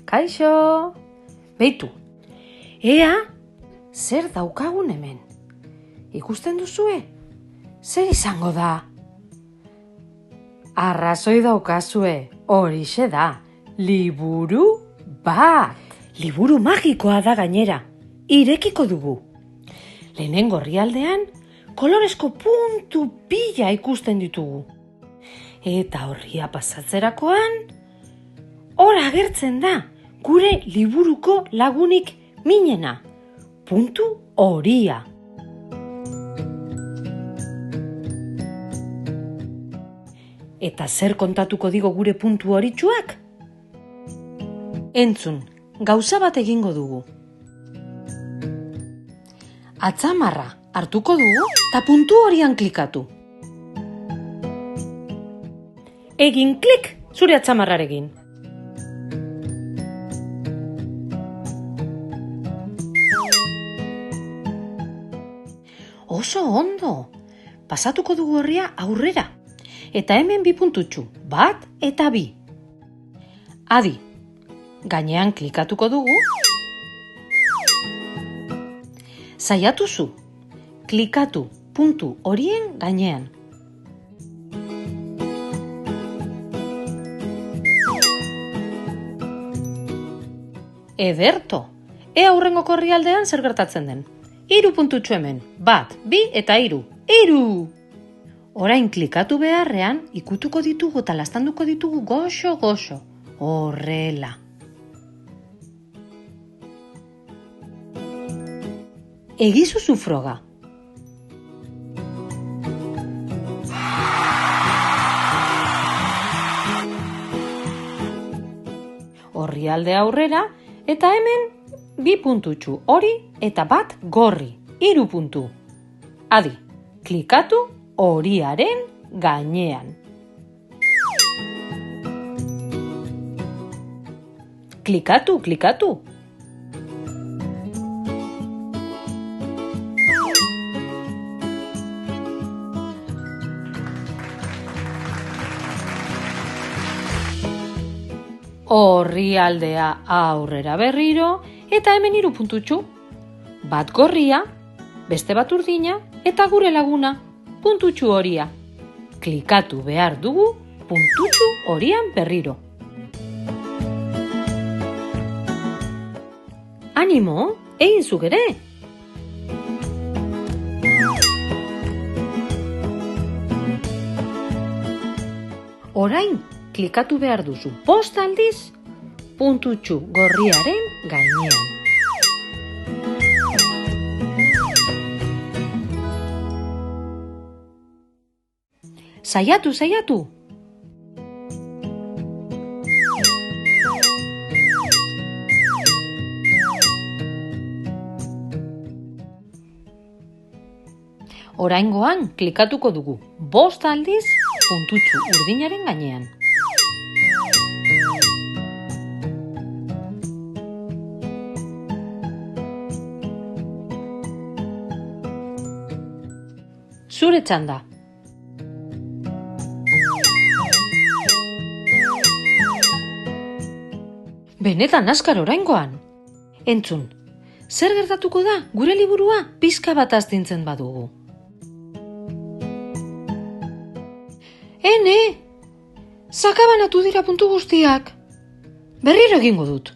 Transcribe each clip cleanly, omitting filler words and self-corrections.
Kaixo! Beitu, ea, zer daukagun hemen? Ikusten duzue? Zer izango da? Arrazoi daukazue, horixe da, liburu bat. Liburu magikoa da gainera, irekiko dugu. Lehenengo orrialdean, kolorezko puntu pila ikusten ditugu. Eta orria pasatzerakoan, hor agertzen da, gure liburuko lagunik minena, puntu horia. Eta zer kontatuko digo gure puntu horitsuak? Entzun, gauza bat egingo dugu. Atzamarra hartuko dugu eta puntu horian klikatu. Egin klik zure atzamarrarekin. Oso ondo, pasatuko dugu horria aurrera. Eta hemen 2 puntutxu, 1 eta 2. Adi, gainean klikatuko dugu. Saiatu zu, klikatu puntu horien gainean. Ederto, ea hurrengoko orrialdean zer gertatzen den. 3 puntutxu hemen, 1, 2 eta 3. 3! Orain klikatu beharrean, ikutuko ditugu eta lastanduko ditugu goxo-goxo. Horrela. Egizu zu froga. Orrialde aurrera, eta hemen 2 puntutxu hori eta 1 gorri. 3 puntu. Adi, klikatu horiaren gainean. Klikatu, klikatu. Orrialdea aurrera berriro, eta hemen 3 puntutxu. 1 gorria, beste 1 urdina, eta gure laguna. Puntutxu horia. Klikatu behar dugu puntutxu horian berriro. Animo, egin zuk ere! Orain, klikatu behar duzu 5 aldiz puntutxu gorriaren gainean. Saiatu, saiatu! Oraingoan klikatuko dugu 5 aldiz puntutxu urdinaren gainean. Zure txanda. Benetan azkar oraingoan. Entzun, zer gertatuko da gure liburua pixka bat astintzen badugu? Ene, sakabanatu dira puntu guztiak. Berriro egingo dut.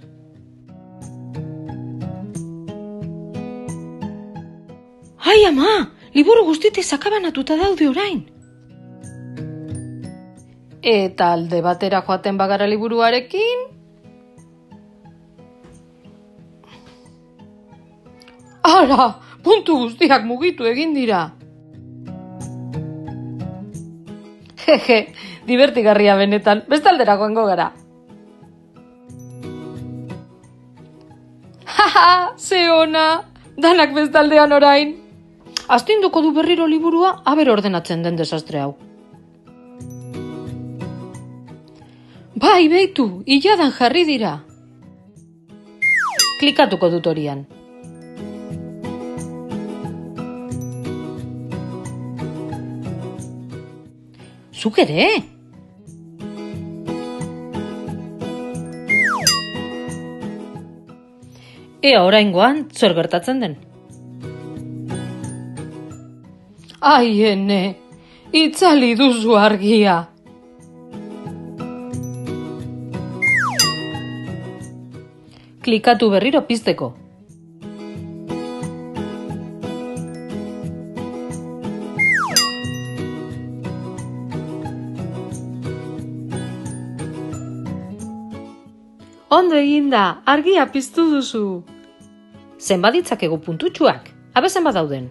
Ai ama, liburu guztitik sakabanatuta daude orain. Eta alde batera joaten bagara liburuarekin? Hala, puntu guztiak mugitu egin dira. Jeje, divertigarria benetan, bestaldera joango gara. Haha, ze ona, danak bestaldean orain. Astinduko du berriro liburua, aber ordenatzen den desastre hau. Bai, beitu, iladan jarri dira. Klikatuko dut horian. Zuk ere? Ea oraingoan zer gertatzen den. Ai, ene, itzali duzu argia. Klikatu berriro pizteko. Ondo eginda, argia piztu duzu. Zenbat ditzakegu puntutxuak? Habe zenbat dauden?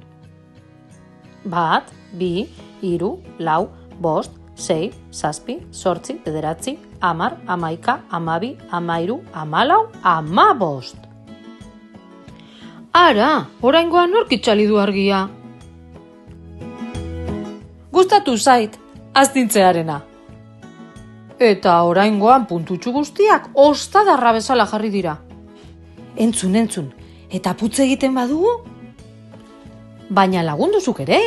1, 2, 3, 4, 5, 6, 7, 8, 9, 10, 11, 12, 13, 14, 15. Ara, oraingoan nork itzali du argia? Gustatu zait, astintzearena. Eta oraingoan puntutxu guztiak ostadarra bezala jarri dira. Entzun, eta putz egiten badugu? Baina lagunduzuk ere.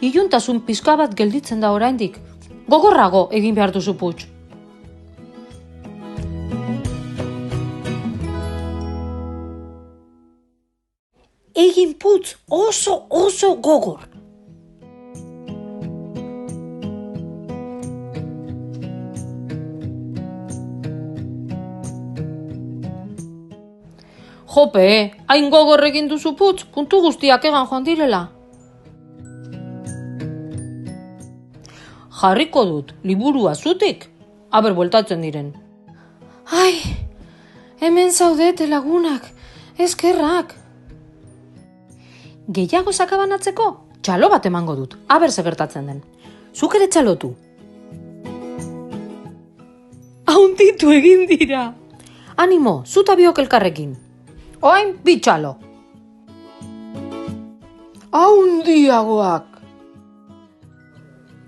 Iluntasun pizka bat gelditzen da oraindik. Gogorrago egin behar duzu putz. Egin putz oso gogor. Jope, hain gogor egin duzu putz, puntu guztiak egan joan direla. Jarriko dut, liburua zutik, aber bueltatzen diren. Ai, hemen zaudete lagunak, eskerrak. Gehiago sakabanatzeko, txalo bat emango dut, aber gertatzen den. Zuk ere txalotu. Haunditu egin dira. Animo, zuta biok elkarrekin. Oain, bitxalo. Haundiagoak.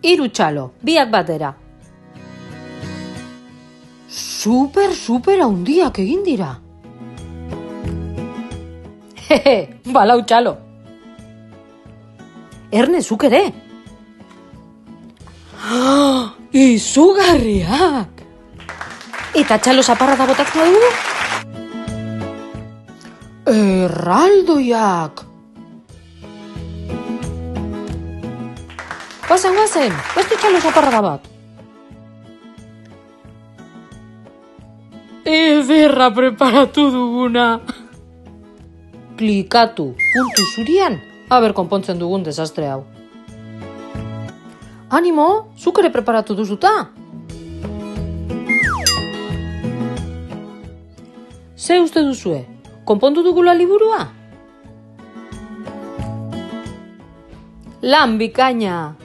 3 txalo, biak batera. Super haundiak egin dira. Hehe, balau txalo. Erne, zuk ere. Izugarriak. Eta txalo zaparra da botatzen dugu? Erraldoiak! Guazen, beste txalo zaparrada bat. Ederra preparatu duguna. Klikatu puntu zurian, aber konpontzen dugun desastre hau. Animo, zuk ere preparatu duzuta. Ze uste duzue? Konpondu dugula liburua? Lan bikaina!